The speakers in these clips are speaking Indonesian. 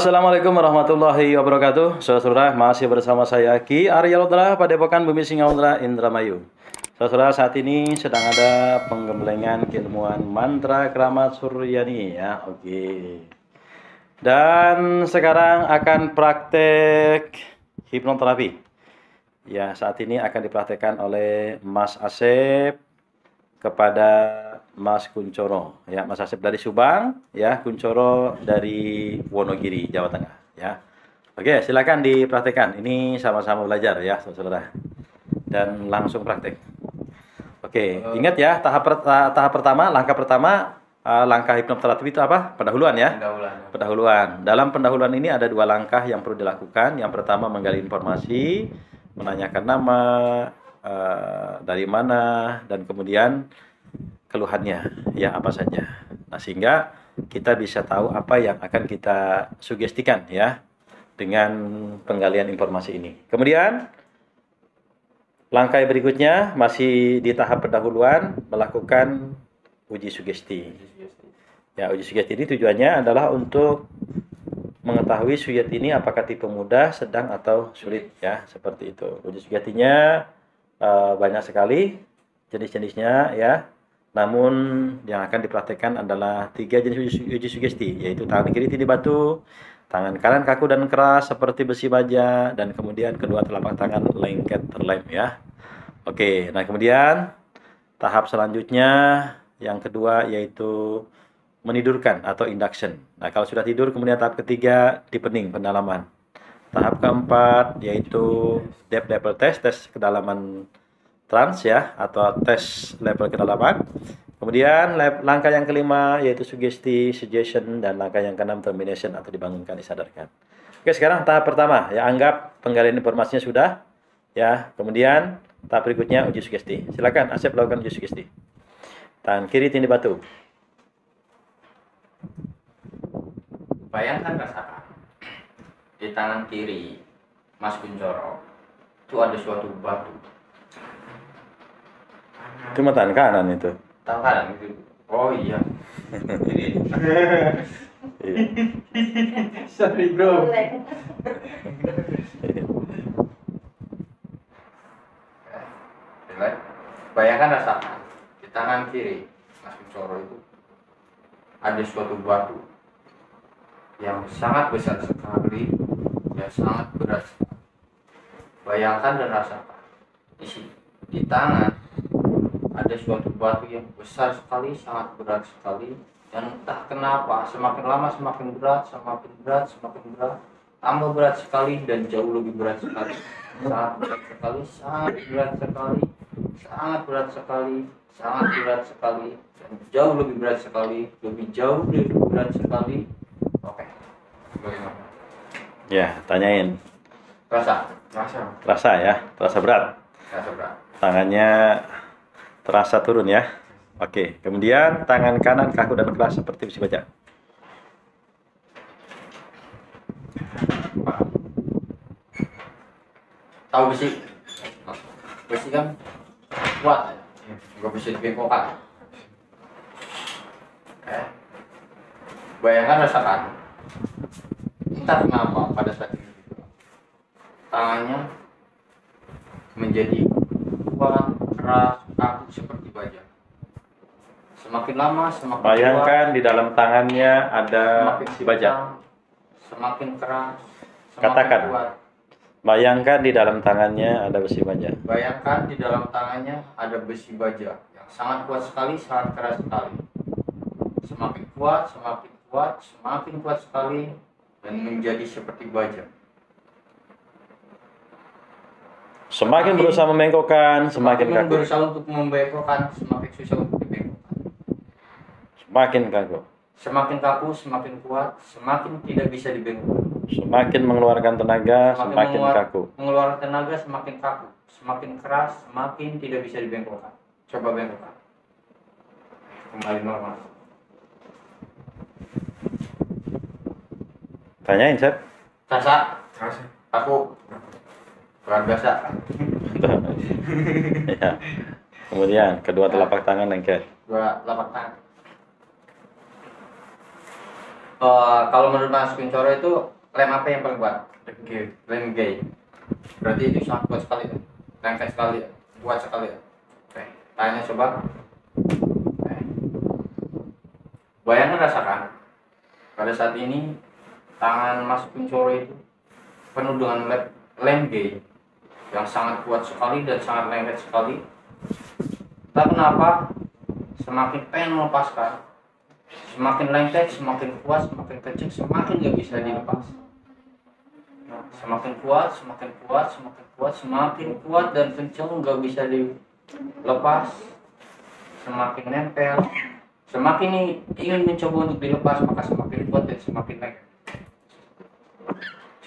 Assalamualaikum warahmatullahi wabarakatuh. Saudara-saudara, masih bersama saya Ki Arya Lodra, Padepokan Bumi Singaudra, Indramayu. Saudara, saat ini sedang ada penggemblengan keilmuan mantra keramat Suryani ya. Oke. Dan sekarang akan praktek hipnoterapi. Ya, saat ini akan dipraktekkan oleh Mas Asep kepada Mas Kuncoro ya, Mas Asep dari Subang ya, Kuncoro dari Wonogiri, Jawa Tengah ya. Oke, silakan dipraktekkan. Ini sama-sama belajar ya, saudara. Dan langsung praktek. Oke, ingat ya, tahap pertama, langkah pertama, langkah hipnoterapi itu apa? Pendahuluan ya. Pendahuluan. Dalam pendahuluan ini ada dua langkah yang perlu dilakukan. Yang pertama menggali informasi, menanyakan nama, dari mana, dan kemudian keluhannya ya apa saja. Nah, sehingga kita bisa tahu apa yang akan kita sugestikan ya dengan penggalian informasi ini. Kemudian langkah berikutnya masih di tahap pendahuluan, melakukan uji sugesti. Ya, uji sugesti ini tujuannya adalah untuk mengetahui suyat ini apakah tipe mudah, sedang, atau sulit ya, seperti itu. Uji sugestinya banyak sekali jenis-jenisnya ya. Namun yang akan dipraktekkan adalah 3 jenis uji sugesti, yaitu tangan kiri tindih batu, tangan kanan kaku dan keras seperti besi baja, dan kemudian kedua telapak tangan lengket terlem ya. Oke, nah kemudian tahap selanjutnya yang kedua yaitu menidurkan atau induction. Nah, kalau sudah tidur kemudian tahap ketiga deepening, pendalaman. Tahap keempat yaitu depth level test, tes kedalaman trans ya, atau tes level kedalaman. Kemudian langkah yang kelima yaitu sugesti, suggestion, dan langkah yang keenam termination atau dibangunkan, disadarkan. Oke, sekarang tahap pertama ya, anggap penggalian informasinya sudah ya. Kemudian tahap berikutnya uji sugesti. Silakan Asep lakukan uji sugesti. Tangan kiri tindih batu. Bayangkan, rasakan di tangan kiri Mas Kuncoro itu ada suatu batu. Itu mah tangan kanan itu. Tangan kanan itu. Oh iya. Ini. Sorry bro. Bayangkan, rasakan di tangan kiri Mas Kuncoro itu ada suatu batu yang sangat besar sekali, yang sangat berat. Bayangkan dan rasakan di tangan ada suatu batu yang besar sekali, sangat berat sekali, dan entah kenapa semakin lama semakin berat, semakin berat, semakin berat, tambah berat sekali dan jauh lebih berat sekali, sangat berat sekali, sangat berat sekali, sangat berat sekali, sangat berat sekali, dan jauh lebih berat sekali, lebih jauh lebih berat sekali. Oke, bagaimana? Ya, tanyain. Rasa Ya, terasa berat. Rasa berat. Tangannya terasa turun ya. Oke, kemudian tangan kanan kaku dan keras seperti besi baja. Tahu besi? Besi kan kuat, nggak bisa dibengkokkan. Bayangkan, rasakan. Entah kenapa pada saat ini tangannya menjadi kuat, keras, kaku seperti baja. Semakin lama semakin Bayangkan kuat, di dalam tangannya ada semakin besi baja. Semakin keras, semakin Katakan. kuat. Bayangkan di dalam tangannya ada besi baja. Bayangkan di dalam tangannya ada besi baja yang sangat kuat sekali, sangat keras sekali. Semakin kuat, semakin kuat, semakin kuat sekali, dan menjadi seperti baja. Semakin berusaha membengkokkan, semakin kaku. berusaha untuk membengkokkan, semakin susah untuk dibengkokkan. Semakin kaku. Semakin kaku, semakin kuat, semakin tidak bisa dibengkokkan. Semakin mengeluarkan tenaga, semakin kaku. Mengeluarkan tenaga, semakin kaku. semakin keras, semakin tidak bisa dibengkokkan. Coba bengkokkan. Kembali normal. Tanyain, Sep. Rasa? Aku luar biasa. Ya. Kemudian kedua telapak tangan lengket. Dua telapak tangan. Kalau menurut Mas Kuncoro itu lem apa yang paling kuat? Lem G. Berarti itu sangat kuat sekali ya? Lengket sekali ya? Kuat sekali ya? Oke, tanya coba. Oke. Bayangkan, rasakan pada saat ini tangan Mas Kuncoro itu penuh dengan lem G yang sangat kuat sekali dan sangat lengket sekali. Tak kenapa semakin pengen melepaskan, semakin lengket, semakin kuat, semakin kecil, semakin gak bisa dilepas. Semakin kuat, semakin kuat, semakin kuat, semakin kuat dan kencang gak bisa dilepas. Semakin nempel, semakin ingin mencoba untuk dilepas, maka semakin kuat dan semakin lengket.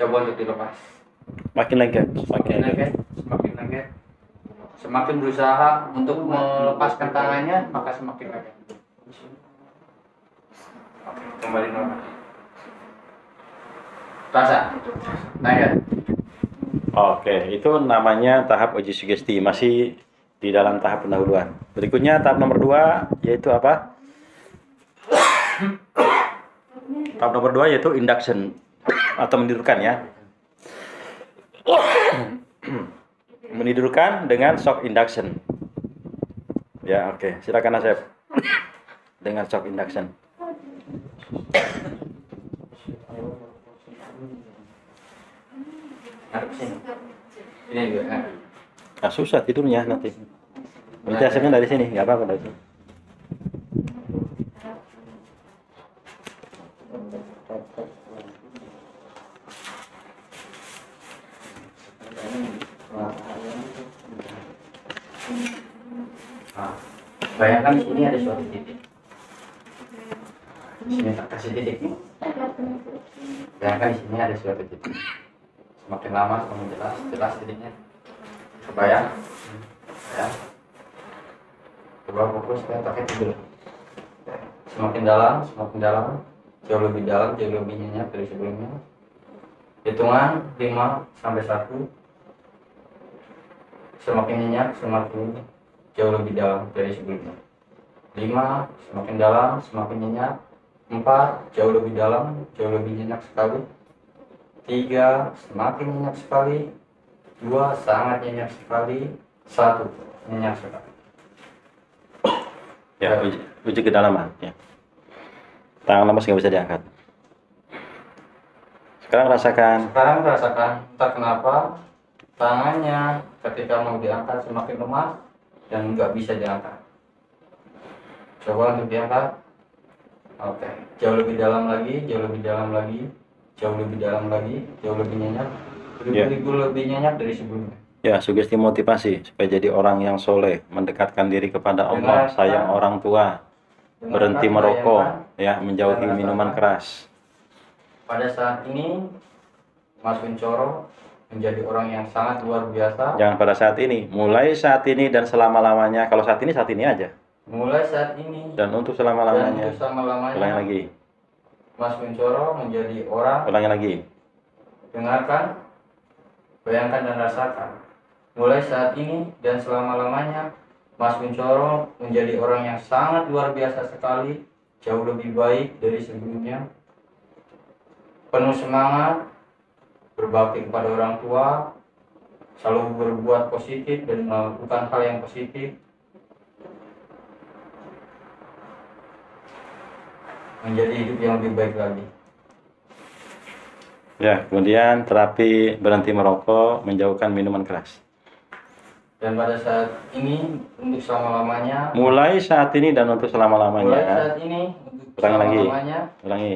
Coba untuk dilepas. Makin lengket, Semakin lengket, semakin lengket. Semakin berusaha untuk melepaskan tangannya, maka semakin lengket. Oke, kembali normal. Rasa, lengket. Oke, itu namanya tahap uji sugesti, masih di dalam tahap pendahuluan. Berikutnya tahap nomor 2 yaitu apa? Tahap nomor 2 yaitu induction atau menidurkan ya. Menidurkan dengan shock induction. Ya, oke. Silakan Asep. Dengan shock induction. Ini juga. Nah, susah tidurnya nanti. Nanti Asepnya dari sini, nggak apa-apa dari sini. Nah, bayangkan di sini ada suatu titik. Di sini tak kasih titik. Bayangkan di sini ada suatu titik. Semakin lama semakin jelas titiknya. Kebayang? Ya. Coba fokus ke target dulu. Semakin dalam, jauh lebih dalam, jauh lebih nyenyak dari sebelumnya. Hitungan 5 sampai 1. Semakin nyenyak, semakin jauh lebih dalam dari sebelumnya. 5, semakin dalam, semakin nyenyak. 4, jauh lebih dalam, jauh lebih nyenyak sekali. 3, semakin nyenyak sekali. 2, sangat nyenyak sekali. 1, nyenyak sekali. Ya, uji kedalaman. Ya. Tangan lemas nggak bisa diangkat. Sekarang rasakan. Entah kenapa tangannya ketika mau diangkat semakin lemah dan nggak bisa diangkat. Coba untuk diangkat. Oke, jauh lebih dalam lagi, jauh lebih dalam lagi, jauh lebih dalam lagi, jauh lebih nyenyak, lebih nyenyak dari sebelumnya. Ya, sugesti motivasi supaya jadi orang yang soleh, mendekatkan diri kepada Allah, sayang orang tua, berhenti merokok, ya, menjauhi minuman keras. Pada saat ini Mas Kuncoro menjadi orang yang sangat luar biasa. Jangan pada saat ini, mulai saat ini dan selama-lamanya. Kalau saat ini aja. Mulai saat ini dan untuk selama-lamanya. Ulangi lagi. Mas Kuncoro menjadi orang. Ulangi lagi. Dengarkan, bayangkan dan rasakan. Mulai saat ini dan selama-lamanya Mas Kuncoro menjadi orang yang sangat luar biasa sekali, jauh lebih baik dari sebelumnya. Penuh semangat, berbakti kepada orang tua, selalu berbuat positif dan melakukan hal yang positif. Menjadi hidup yang lebih baik lagi. Ya, kemudian terapi berhenti merokok, menjauhkan minuman keras. Dan pada saat ini untuk selama-lamanya. Mulai saat ini dan untuk selama-lamanya. Mulai saat ini untuk selama-lamanya. Ulangi.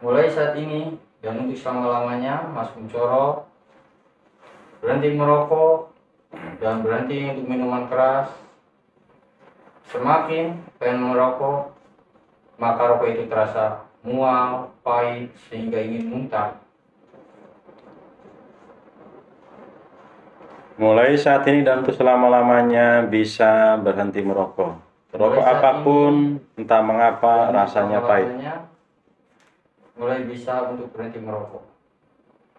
Mulai saat ini dan untuk selama-lamanya Mas Kuncoro berhenti merokok dan berhenti untuk minuman keras. Semakin pengen merokok, maka rokok itu terasa mual, pahit, sehingga ingin muntah. Mulai saat ini dan untuk selama-lamanya bisa berhenti merokok. Rokok Mulai saat apapun, entah mengapa Dan rasanya pahit. selama-lamanya mulai bisa untuk berhenti merokok.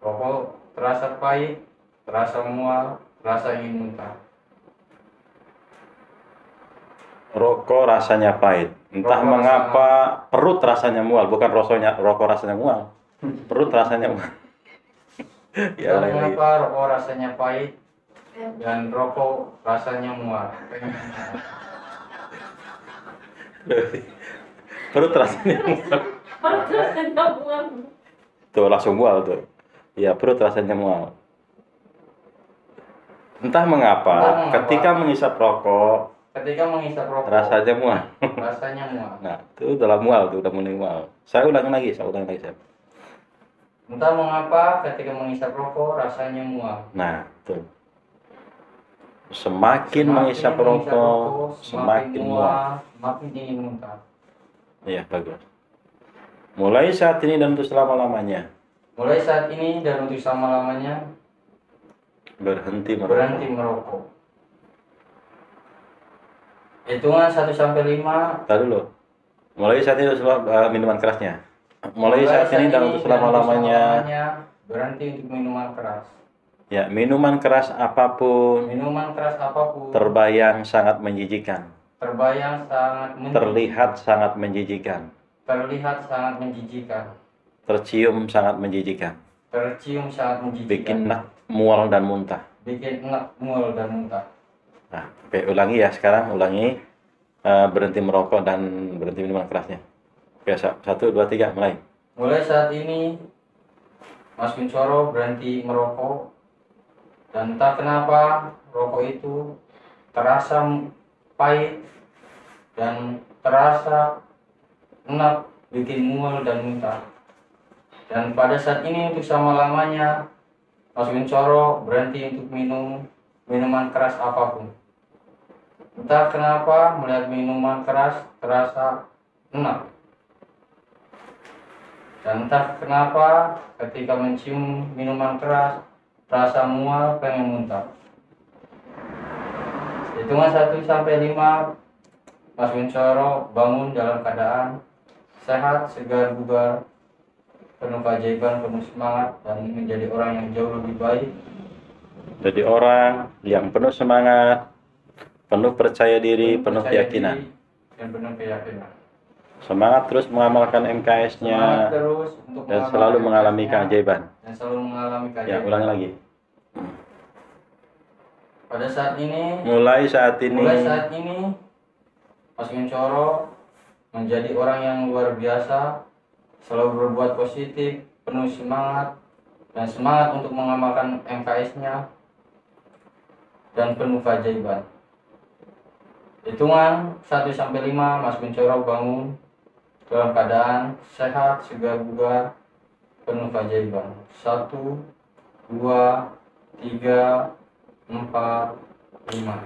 Rokok terasa pahit, terasa mual, terasa ingin muntah. Rokok rasanya pahit. Entah Rokok mengapa perut rasanya mual, bukan rokok rasanya mual. Perut rasanya mual. Ya, Dan lagi. mengapa rokok rasanya pahit dan rokok rasanya mual? Perut rasanya mual. Tuh langsung mual tuh. Ya, perut rasanya mual. Entah mengapa, ketika menghisap rokok rasanya mual. Nah, itu udah mual tuh, udah mulai mual. Saya ulangi lagi. Entah mengapa ketika menghisap rokok rasanya mual. Nah, tuh. Semakin menghisap rokok, semakin mual. Semakin ingin muntah. Iya, bagus. Mulai saat ini dan untuk selama-lamanya. Mulai saat ini dan untuk selama-lamanya Berhenti berhenti merokok. merokok. Hitungan 1 sampai 5. Tadi dulu. Mulai saat ini minuman kerasnya. Mulai saat ini dan untuk selama-lamanya berhenti untuk minuman keras. Ya, minuman keras apapun Minuman keras apapun terbayang sangat menjijikan. terbayang sangat menjijikan. Terlihat sangat menjijikan. Terlihat sangat menjijikan. Tercium sangat menjijikan. Tercium sangat menjijikan. Bikin enak, mual dan muntah. Bikin enak, mual dan muntah. Nah, oke, ulangi ya sekarang, ulangi berhenti merokok dan berhenti minuman kerasnya. Oke, 1, 2, 3, mulai. Mulai saat ini Mas Kuncoro berhenti merokok dan entah kenapa rokok itu terasa pahit dan terasa enak, bikin mual dan muntah. Dan pada saat ini untuk selama-lamanya Mas Kuncoro berhenti untuk minum minuman keras apapun. Entah kenapa melihat minuman keras terasa enak. Dan entah kenapa ketika mencium minuman keras rasa mual, pengen muntah. Hitungan 1 sampai 5 Mas Kuncoro bangun dalam keadaan sehat, segar, bugar, penuh keajaiban, penuh semangat, dan menjadi orang yang jauh lebih baik. Jadi orang yang penuh semangat, penuh percaya diri, penuh keyakinan. Dan penuh keyakinan. Semangat terus mengamalkan MKS-nya dan selalu mengalami keajaiban. Ya, ulangi lagi. Pada saat ini, mulai saat ini Mas Kuncoro menjadi orang yang luar biasa, selalu berbuat positif, penuh semangat, dan semangat untuk mengamalkan MKS-nya, dan penuh keajaiban. Hitungan 1 sampai 5 Mas Kuncoro bangun dalam keadaan sehat, segar, bugar, penuh keajaiban. 1, 2, 3, 4, 5.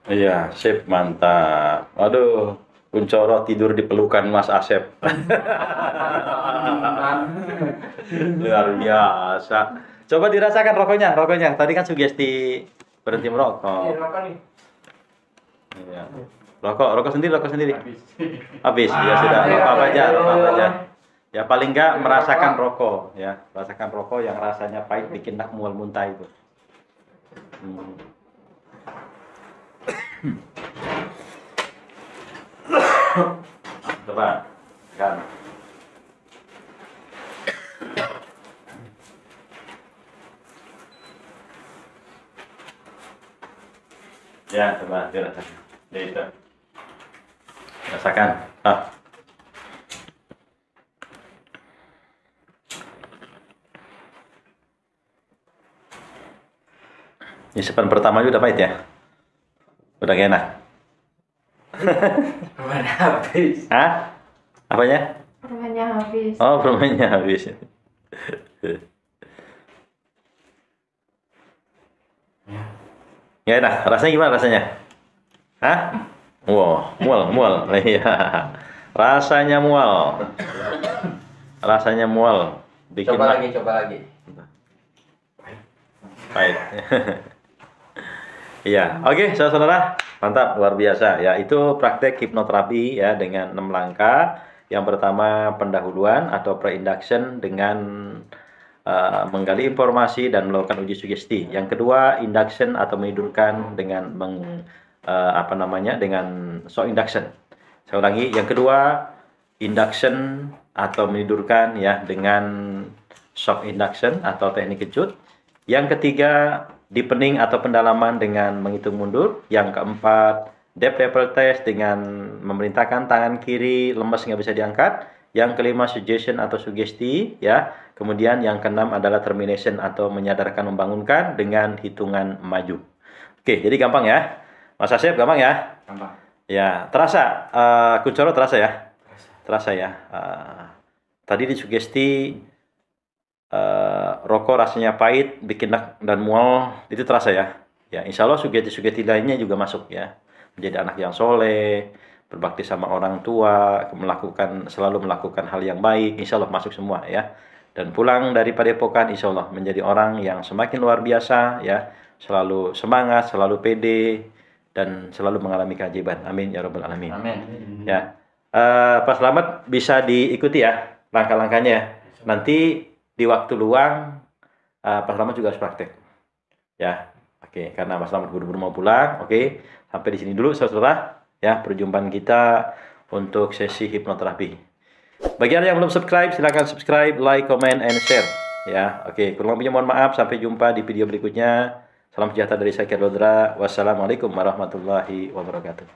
Iya, sip, mantap. Aduh, Kuncoro tidur di pelukan Mas Asep. Luar biasa. Coba dirasakan rokoknya. Tadi kan sugesti berhenti merokok. Iya. Rokok sendiri. Habis. Ya sudah, apa aja. Ya paling enggak merasakan rokok, ya. Merasakan rokok yang rasanya pahit bikin nak mual muntah itu. Coba, kan. Ya, coba dirasakan. Ya itu. Rasakan. Isipan pertama udah pahit ya? Udah gak enak? Permennya habis. Hah? Apanya? Permennya habis. Oh, permennya habis. Ya enak. Rasanya gimana rasanya? Hah? Wow, mual. Iya. Rasanya mual. Bikin Coba lagi. pahit. Iya, oke, saudara, mantap, luar biasa. Ya, itu praktek hipnoterapi ya dengan 6 langkah. Yang pertama pendahuluan atau pre-induction dengan menggali informasi dan melakukan uji sugesti. Yang kedua induction atau menidurkan dengan dengan shock induction. Saya ulangi, yang kedua induction atau menidurkan ya dengan shock induction atau teknik kejut. Yang ketiga deepening atau pendalaman dengan menghitung mundur. Yang keempat depth level test dengan memerintahkan tangan kiri lemas nggak bisa diangkat. Yang kelima suggestion atau sugesti ya. Kemudian yang keenam adalah termination atau menyadarkan membangunkan dengan hitungan maju. Oke, jadi gampang ya. Mas Asep gampang ya? Gampang. Ya, terasa Kuncoro terasa ya? Terasa ya. Tadi disugesti rokok rasanya pahit, bikin dan mual, itu terasa ya. Ya, insya Allah sugesti-sugesti lainnya juga masuk ya. Menjadi anak yang soleh, berbakti sama orang tua, selalu melakukan hal yang baik, insya Allah masuk semua ya. Dan pulang dari Padepokan, insya Allah menjadi orang yang semakin luar biasa ya, selalu semangat, selalu pede, dan selalu mengalami keajaiban. Amin ya Rabbal Alamin. Amin. Ya, Pak Slamet bisa diikuti ya langkah-langkahnya ya. Nanti di waktu luang Pak Slamet juga harus praktek. Ya, oke. Karena Pak Slamet buru-buru mau pulang. Oke, sampai di sini dulu saudara. Ya, perjumpaan kita untuk sesi hipnoterapi. Bagi Anda yang belum subscribe, silakan subscribe, like, comment, and share. Ya, oke. Kurang lebihnya mohon maaf. Sampai jumpa di video berikutnya. Salam sejahtera dari saya Kerdodra. Wassalamualaikum warahmatullahi wabarakatuh.